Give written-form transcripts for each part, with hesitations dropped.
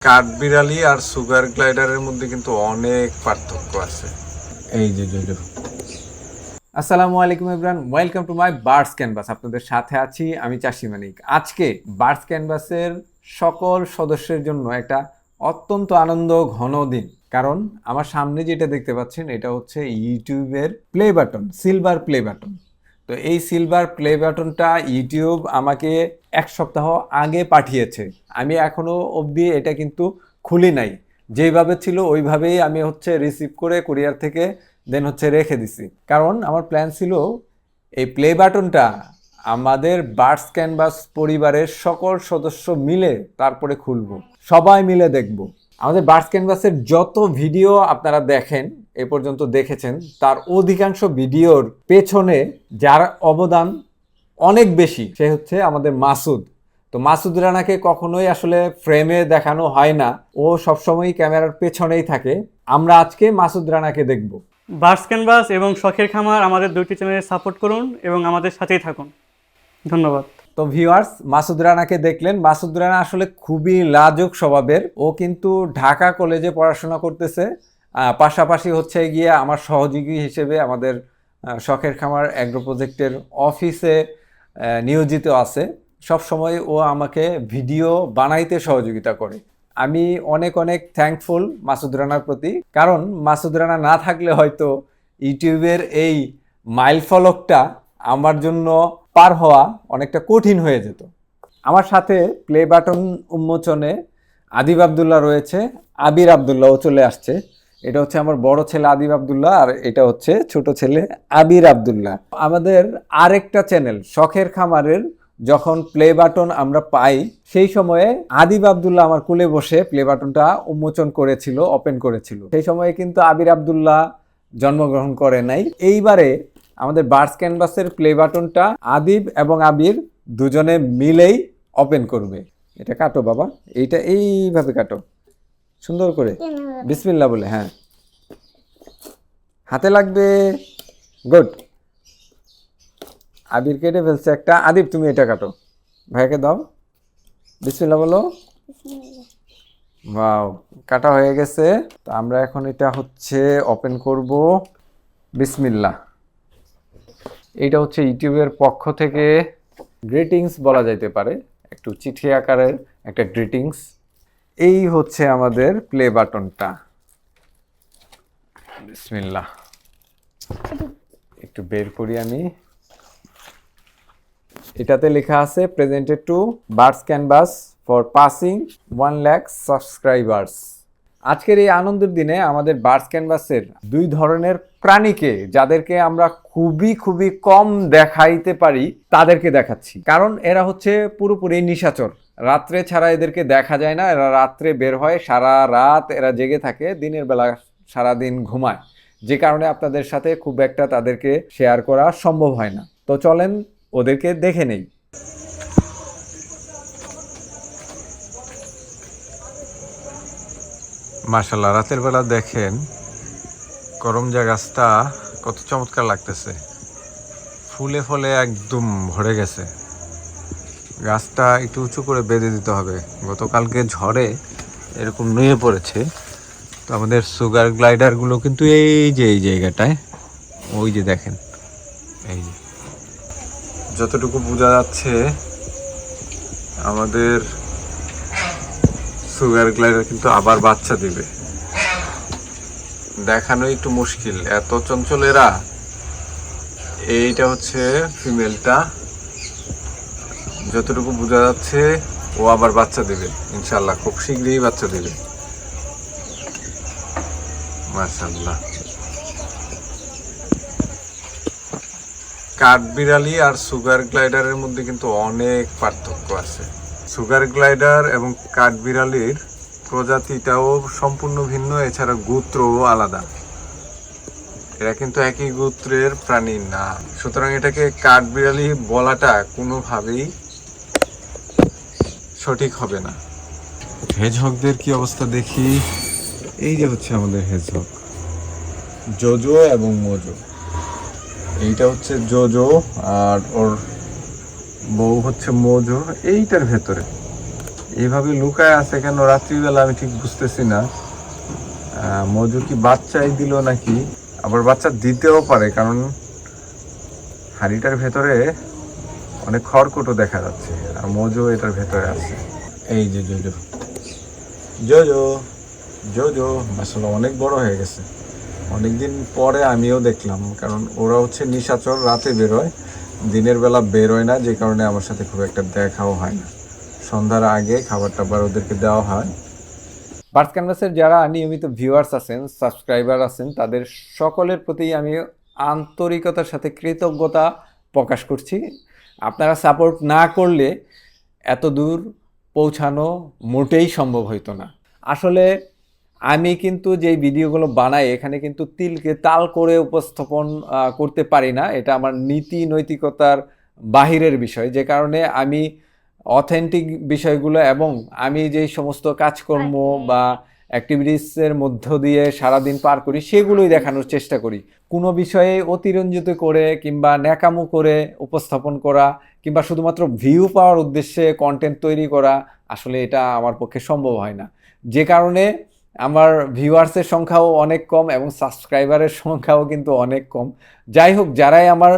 কাঠবিড়ালি আর sugar গ্লাইডারের মধ্যে কিন্তু অনেক পার্থক্য আছে। এই যে জোজো। আসসালামু আলাইকুম everyone, welcome to my birds canvas. আপনাদের সাথে আছি আমি চাষি মানিক। আজকে বার্ডস ক্যানভাসের সকল সদস্যের জন্য একটা অত্যন্ত আনন্দ ঘন দিন, কারণ আমার সামনে যেটা দেখতে পাচ্ছেন এটা হচ্ছে ইউটিউবের play button, silver play button. তো এই সিলভার প্লে বাটনটা ইউটিউব আমাকে এক সপ্তাহ আগে পাঠিয়েছে। আমি এখনো অবধি এটা কিন্তু খুলি নাই, যেইভাবে ছিল ওইভাবেই আমি রিসিভ করে কুরিয়ার থেকে দেন রেখে দিছি। কারণ আমার প্ল্যান ছিল এই প্লে বাটনটা আমাদের বার্ডস ক্যানভাস পরিবারের সকল সদস্য মিলে তারপরে খুলবো, সবাই মিলে দেখব। আমাদের বার্ডস ক্যানভাসের যত ভিডিও আপনারা দেখেন, এ পর্যন্ত দেখেছেন, তার অধিকাংশ ভিডিওর পেছনে যার অবদান অনেক বেশি সে হচ্ছে আমাদের মাসুদ। তো মাসুদ রানাকে কখনোই আসলে ফ্রেমে দেখানো হয় না, ও সবসময় ক্যামেরার পেছনেই থাকে। আমরা আজকে মাসুদ রানাকে দেখব। বার্ডস ক্যানভাস এবং শখের খামার আমাদের দুইটি চ্যানেলে সাপোর্ট করুন এবং আমাদের সাথেই থাকুন। ধন্যবাদ। তো ভিউয়ার্স, মাসুদ রানাকে দেখলেন। মাসুদ রানা আসলে খুবই লাজুক স্বভাবের। ও কিন্তু ঢাকা কলেজে পড়াশোনা করতেছে, পাশাপাশি গিয়ে আমার সহযোগী হিসেবে আমাদের শখের খামার অ্যাগ্রো প্রজেক্টের অফিসে নিয়োজিত আছে। সব সময় ও আমাকে ভিডিও বানাইতে সহযোগিতা করে। আমি অনেক অনেক থ্যাঙ্কফুল মাসুদ রানার প্রতি, কারণ মাসুদ রানা না থাকলে হয়তো ইউটিউবের এই মাইল ফলকটা আমার জন্য পার হওয়া অনেকটা কঠিন হয়ে যেত। আমার সাথে প্লে বাটন উন্মোচনে আদিব আবদুল্লাহ রয়েছে, আবির আবদুল্লাহও চলে আসছে। এটা হচ্ছে আমার বড় ছেলে আদিব আবদুল্লাহ, আর এটা হচ্ছে ছোট ছেলে আবির আবদুল্লাহ। আমাদের আরেকটা চ্যানেল শখের খামারের যখন প্লে বাটন আমরা পাই, সেই সময়ে আদিব আবদুল্লাহ আমার কোলে বসে প্লে বাটনটা উন্মোচন করেছিল, ওপেন করেছিল। সেই সময়ে কিন্তু আবির আবদুল্লাহ জন্মগ্রহণ করে নাই। এইবারে আমাদের বার্ডস ক্যানভাসের প্লে বাটনটা আদিব এবং আবির দুজনে মিলেই ওপেন করবে। এটা কাটো বাবা, এইটা এইভাবে কাটো সুন্দর করে, বিসমিল্লাহ বলে। হ্যাঁ, হাতে লাগবে। গুড। আবির কেটে ফেলছে একটা। আদিব তুমি এটা কাটো, ভাইয়াকে দাও। বিসমিল্লাহ বলো। ওয়াও, কাটা হয়ে গেছে। তো আমরা এখন এটা ওপেন করব। বিসমিল্লাহ। এইটা হচ্ছে ইউটিউবের পক্ষ থেকে গ্রিটিংস বলা যাইতে পারে, একটু চিঠি আকারের একটা গ্রিটিংস। এই হচ্ছে আমাদের প্লে বাটনটা। বিসমিল্লাহ। একটু বের করি আমি। এটাতে লেখা আছে presented to birds canvas for passing 1 lakh subscribers. আজকের এই আনন্দের দিনে আমাদের বার্ডস ক্যানভাসের দুই ধরনের প্রাণীকে, যাদেরকে আমরা খুবই খুবই কম দেখাইতে পারি, তাদেরকে দেখাচ্ছি। কারণ এরা পুরোপুরি নিশাচর। রাত্রে ছাড়া এদেরকে দেখা যায় না। এরা রাত্রে বের হয়, সারা রাত এরা জেগে থাকে, দিনের বেলা সারাদিন ঘুমায়, যে কারণে আপনাদের সাথে খুব একটা তাদেরকে শেয়ার করা সম্ভব হয় না। তো চলেন ওদেরকে দেখে নেই। মাশাআল্লাহ, রাতের বেলা দেখেন করমজা গাছটা কত চমৎকার লাগতেছে। ফুলে ফলে একদম ভরে গেছে। গাছটা একটু উঁচু করে বেঁধে দিতে হবে। গতকালকে ঝড়ে এরকম নুয়ে পড়েছে। তো আমাদের সুগার গ্লাইডারগুলো কিন্তু এই যে এই জায়গাটায়, ওই যে দেখেন, এই যে যতটুকু বোঝা যাচ্ছে আমাদের সুগার গ্লাইডার কিন্তু আবার বাচ্চা দিবে। দেখানো একটু মুশকিল, এত চঞ্চল এরা। এইটা হচ্ছে ফিমেলটা, যতটুকু বোঝা যাচ্ছে ও আবার বাচ্চা দিবে ইনশাল্লাহ, খুব শীঘ্রই বাচ্চা দিবে। মাশাআল্লাহ। কাঠবিড়ালি আর সুগার গ্লাইডারের মধ্যে কিন্তু অনেক পার্থক্য আছে। সুগার গ্লাইডার এবং কাঠবিড়ালির প্রজাতিটাও সম্পূর্ণ ভিন্ন, এছাড়া গোত্রও আলাদা। এরা কিন্তু একই গোত্রের প্রাণী না, সুতরাং এটাকে কাঠবিড়ালি বলাটা কোনোভাবেই সঠিক হবে না। হেজহগদের কি অবস্থা দেখি। এই যে হচ্ছে আমাদের হেজহগ, জোজো এবং মোজো। এইটা হচ্ছে জোজো আর ওর বউ হচ্ছে মোজো। এইটার ভেতরে এইভাবে লুকায় আছে কেন রাত্রিবেলা আমি ঠিক বুঝতেছি না। মজু কি বাচ্চাই দিল নাকি, আবার বাচ্চা দিতেও পারে, কারণ হাঁড়িটার ভেতরে অনেক খড়কুটো দেখা যাচ্ছে আর মজু এটার ভেতরে আছে। এই যে জোজো জোজো জোজো আসলে অনেক বড় হয়ে গেছে, অনেকদিন পরে আমিও দেখলাম, কারণ ওরা হচ্ছে নিশাচর, রাতে বেরোয়, দিনের বেলা বেরোয় না, যে কারণে আমার সাথে খুব একটা দেখাও হয় না। সন্ধ্যার আগে খাবার টাবার ওদেরকে দেওয়া হয়। বার্ডস ক্যানভাসের যারা নিয়মিত ভিউয়ার্স আছেন, সাবস্ক্রাইবার আছেন, তাদের সকলের প্রতি আমি আন্তরিকতার সাথে কৃতজ্ঞতা প্রকাশ করছি। আপনারা সাপোর্ট না করলে এত দূর পৌঁছানো মোটেই সম্ভব হইতো না। আসলে আমি কিন্তু যেই ভিডিওগুলো বানাই এখানে কিন্তু তিলকে তাল করে উপস্থাপন করতে পারি না, এটা আমার নীতি নৈতিকতার বাহিরের বিষয়, যে কারণে আমি অথেন্টিক বিষয়গুলো এবং আমি যেই সমস্ত কাজকর্ম বা অ্যাক্টিভিটিসের মধ্য দিয়ে সারাদিন পার করি সেগুলোই দেখানোর চেষ্টা করি। কোনো বিষয়ে অতিরঞ্জিত করে কিংবা ন্যাকামো করে উপস্থাপন করা কিংবা শুধুমাত্র ভিউ পাওয়ার উদ্দেশ্যে কন্টেন্ট তৈরি করা আসলে এটা আমার পক্ষে সম্ভব হয় না, যে কারণে আমার ভিউয়ার্সের সংখ্যাও অনেক কম এবং সাবস্ক্রাইবারের সংখ্যাও কিন্তু অনেক কম। যাই হোক, যারাই আমার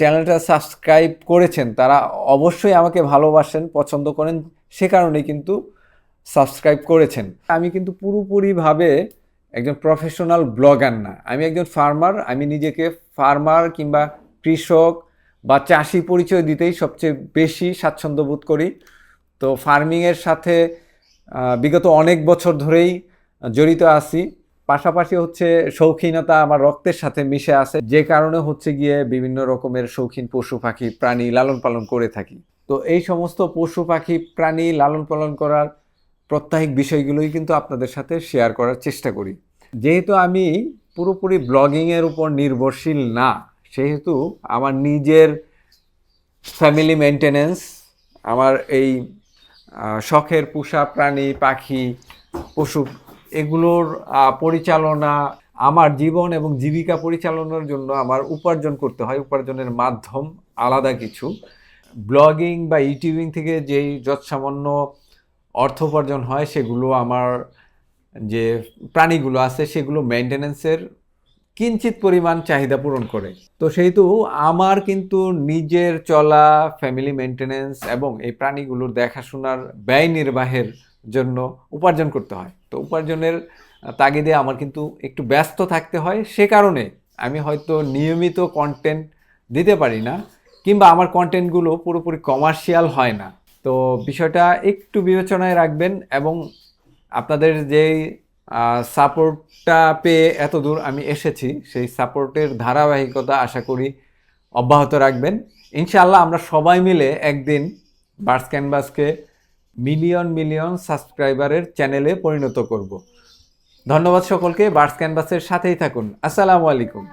চ্যানেলটা সাবস্ক্রাইব করেছেন তারা অবশ্যই আমাকে ভালোবাসেন, পছন্দ করেন, সে কারণেই কিন্তু সাবস্ক্রাইব করেছেন। আমি কিন্তু পুরোপুরিভাবে একজন প্রফেশনাল ব্লগার না, আমি একজন ফার্মার। আমি নিজেকে ফার্মার কিংবা কৃষক বা চাষি পরিচয় দিতেই সবচেয়ে বেশি স্বাচ্ছন্দ্য বোধ করি। তো ফার্মিংয়ের সাথে বিগত অনেক বছর ধরেই জড়িত আছি। পাশাপাশি হচ্ছে শৌখিনতা আমার রক্তের সাথে মিশে আছে, যে কারণে হচ্ছে গিয়ে বিভিন্ন রকমের শৌখিন পশু পাখি প্রাণী লালন পালন করে থাকি। তো এই সমস্ত পশু পাখি প্রাণী লালন পালন করার প্রাত্যহিক বিষয়গুলোই কিন্তু আপনাদের সাথে শেয়ার করার চেষ্টা করি। যেহেতু আমি পুরোপুরি ব্লগিংয়ের উপর নির্ভরশীল না, সেহেতু আমার নিজের ফ্যামিলি মেনটেনেন্স, আমার এই শখের পোষা প্রাণী পাখি পশু এগুলোর পরিচালনা, আমার জীবন এবং জীবিকা পরিচালনার জন্য আমার উপার্জন করতে হয়। উপার্জনের মাধ্যম আলাদা কিছু। ব্লগিং বা ইউটিউবিং থেকে যেই যৎসামান্য অর্থ উপার্জন হয় সেগুলো আমার যে প্রাণীগুলো আছে সেগুলো মেনটেনেন্সের কিঞ্চিত পরিমাণ চাহিদা পূরণ করে। তো সেহেতু আমার কিন্তু নিজের চলা, ফ্যামিলি মেনটেনেন্স এবং এই প্রাণীগুলোর দেখাশোনার ব্যয় নির্বাহের জন্য উপার্জন করতে হয়। তো উপার্জনের তাগিদে আমার কিন্তু একটু ব্যস্ত থাকতে হয়, সে কারণে আমি হয়তো নিয়মিত কন্টেন্ট দিতে পারি না কিংবা আমার কন্টেন্টগুলো পুরোপুরি কমার্শিয়াল হয় না। তো বিষয়টা একটু বিবেচনায় রাখবেন এবং আপনাদের যেই সাপোর্টটা পেয়ে এত দূর আমি এসেছি সেই সাপোর্টের ধারাবাহিকতা আশা করি অব্যাহত রাখবেন। ইনশাআল্লাহ আমরা সবাই মিলে একদিন বার্ডস ক্যানভাসকে মিলিয়ন মিলিয়ন সাবস্ক্রাইবারের চ্যানেলে পরিণত করব। ধন্যবাদ সকলকে, বার্ডস ক্যানভাসের সাথেই থাকুন। আসসালামু আলাইকুম।